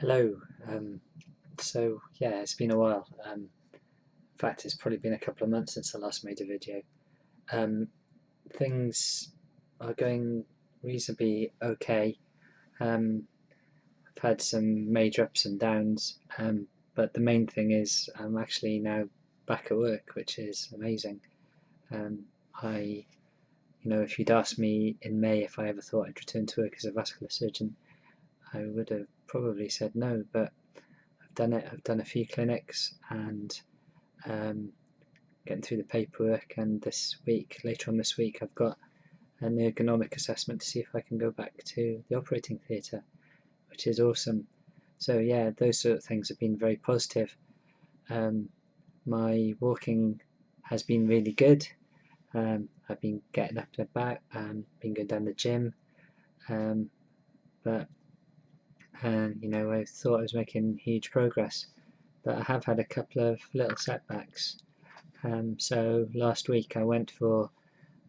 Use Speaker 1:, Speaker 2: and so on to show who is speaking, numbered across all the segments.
Speaker 1: Hello. So yeah, it's been a while. In fact, it's probably been a couple of months since I last made a video. Um, Things are going reasonably okay. Um, I've had some major ups and downs, but the main thing is I'm actually now back at work, which is amazing. Um, if you'd asked me in May if I ever thought I'd return to work as a vascular surgeon, I would have probably said no, but I've done it. I've done a few clinics and um, getting through the paperwork, and later on this week, I've got an ergonomic assessment to see if I can go back to the operating theatre, which is awesome. So yeah, those sort of things have been very positive. My walking has been really good. I've been getting up and about, been going down the gym, but I thought I was making huge progress, but I have had a couple of little setbacks. So last week I went for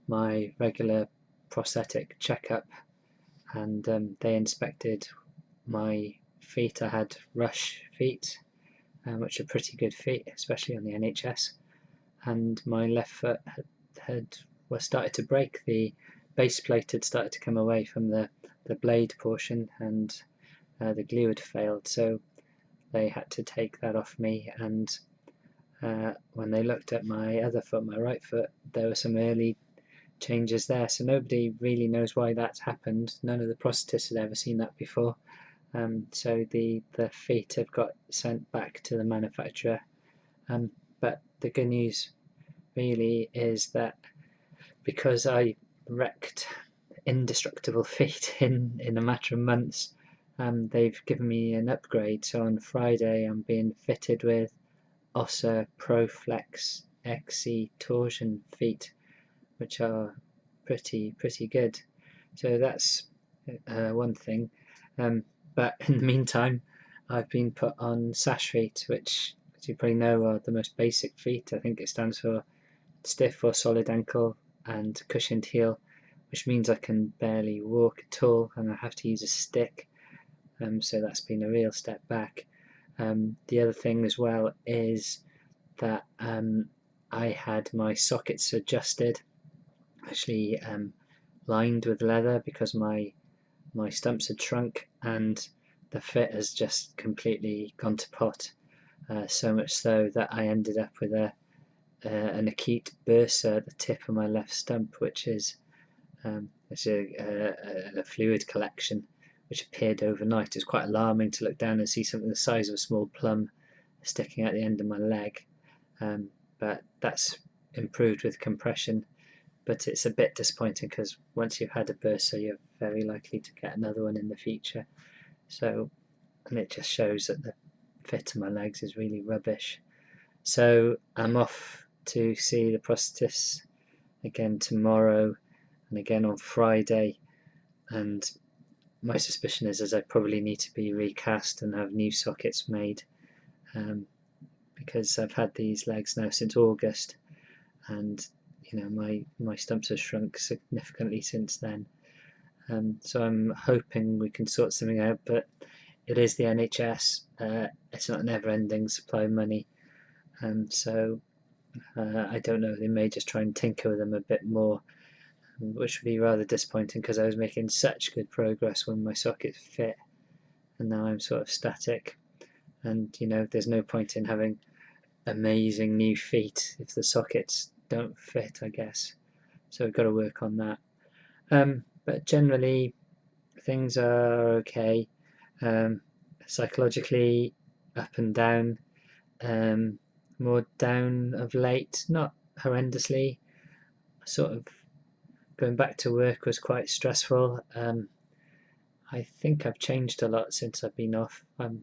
Speaker 1: my regular prosthetic checkup, and they inspected my feet. I had rush feet, which are pretty good feet, especially on the NHS, and my left foot was started to break. The base plate had started to come away from the blade portion, and the glue had failed, so they had to take that off me. And when they looked at my other foot, my right foot, there were some early changes there, so nobody really knows why that's happened. None of the prosthetists had ever seen that before. So the feet have got sent back to the manufacturer. But the good news really is that because I wrecked indestructible feet in a matter of months, they've given me an upgrade. So on Friday I'm being fitted with Ossa ProFlex XC torsion feet, which are pretty good. So that's one thing. But in the meantime, I've been put on sash feet, which, as you probably know, are the most basic feet. I think it stands for stiff or solid ankle and cushioned heel, which means I can barely walk at all, and I have to use a stick. So that's been a real step back. The other thing as well is that I had my sockets adjusted, actually lined with leather, because my stumps had shrunk and the fit has just completely gone to pot. So much so that I ended up with an acute bursa at the tip of my left stump, which is a fluid collection which appeared overnight. It was quite alarming to look down and see something the size of a small plum sticking out the end of my leg. But that's improved with compression. But it's a bit disappointing because once you've had a bursa, you're very likely to get another one in the future. So, and it just shows that the fit of my legs is really rubbish. So I'm off to see the prosthetist again tomorrow and again on Friday, and my suspicion is I probably need to be recast and have new sockets made, because I've had these legs now since August, and my stumps have shrunk significantly since then. So I'm hoping we can sort something out, but it is the NHS. It's not an never-ending supply of money, so I don't know, they may just try and tinker with them a bit more, which would be rather disappointing because I was making such good progress when my sockets fit, and now I'm sort of static. And there's no point in having amazing new feet if the sockets don't fit, I guess. So we've got to work on that. But generally things are okay. Psychologically up and down, more down of late, not horrendously. Sort of going back to work was quite stressful. I think I've changed a lot since I've been off. I've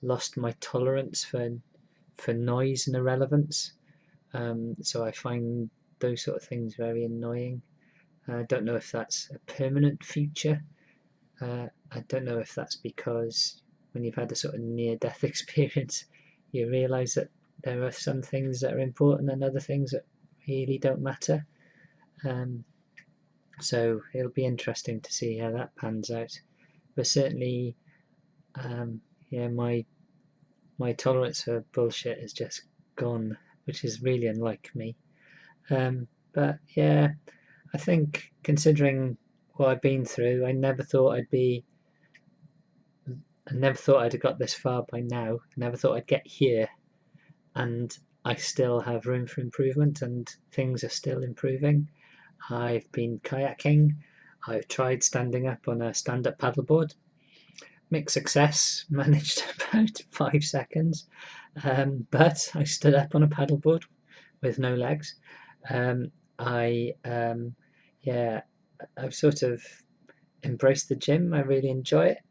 Speaker 1: lost my tolerance for noise and irrelevance. So I find those sort of things very annoying. I don't know if that's a permanent feature. I don't know if that's because when you've had a sort of near-death experience, you realise that there are some things that are important and other things that really don't matter. So it'll be interesting to see how that pans out. But certainly, yeah, my tolerance for bullshit is just gone, which is really unlike me. But yeah, I think considering what I've been through, I never thought I'd have got this far by now. I never thought I'd get here, and I still have room for improvement, and things are still improving. I've been kayaking. I've tried standing up on a stand-up paddleboard. Mixed success, managed about 5 seconds, but I stood up on a paddleboard with no legs. Yeah, I've sort of embraced the gym. I really enjoy it.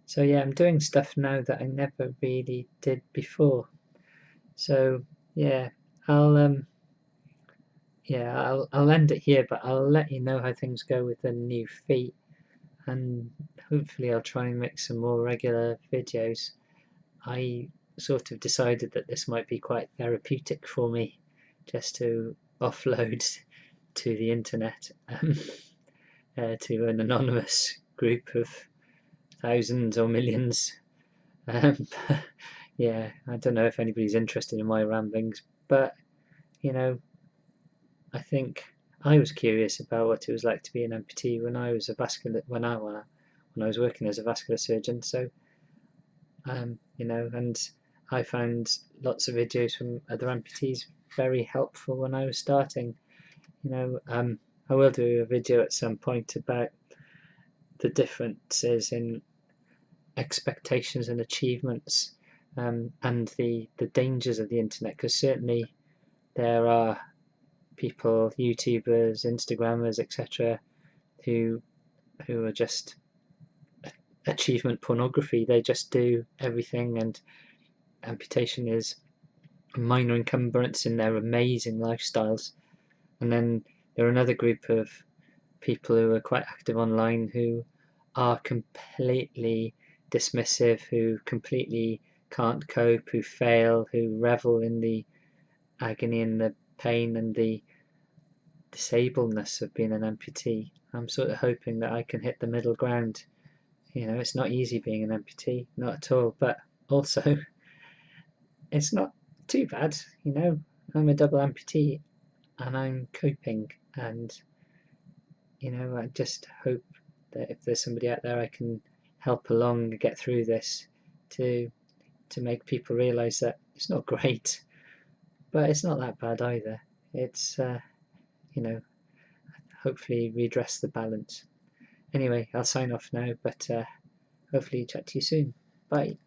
Speaker 1: So yeah, I'm doing stuff now that I never really did before. So yeah, I'll I'll end it here, but I'll let you know how things go with the new feet, and hopefully I'll try and make some more regular videos. I sort of decided that this might be quite therapeutic for me, just to offload to the internet, to an anonymous group of thousands or millions. Yeah, I don't know if anybody's interested in my ramblings, but you know, I think I was curious about what it was like to be an amputee when I was working as a vascular surgeon. So and I found lots of videos from other amputees very helpful when I was starting. I will do a video at some point about the differences in expectations and achievements, and the dangers of the internet, because certainly there are people, YouTubers, Instagrammers, etc., who are just achievement pornography. They just do everything, and amputation is a minor encumbrance in their amazing lifestyles. And then there are another group of people who are quite active online who are completely dismissive, who completely can't cope, who fail, who revel in the agony and the pain and the disabledness of being an amputee. I'm sort of hoping that I can hit the middle ground. It's not easy being an amputee, not at all, but also it's not too bad. I'm a double amputee and I'm coping, and I just hope that if there's somebody out there I can help along get through this, to make people realise that it's not great, but it's not that bad either. It's hopefully redress the balance. Anyway, I'll sign off now, but hopefully chat to you soon. Bye.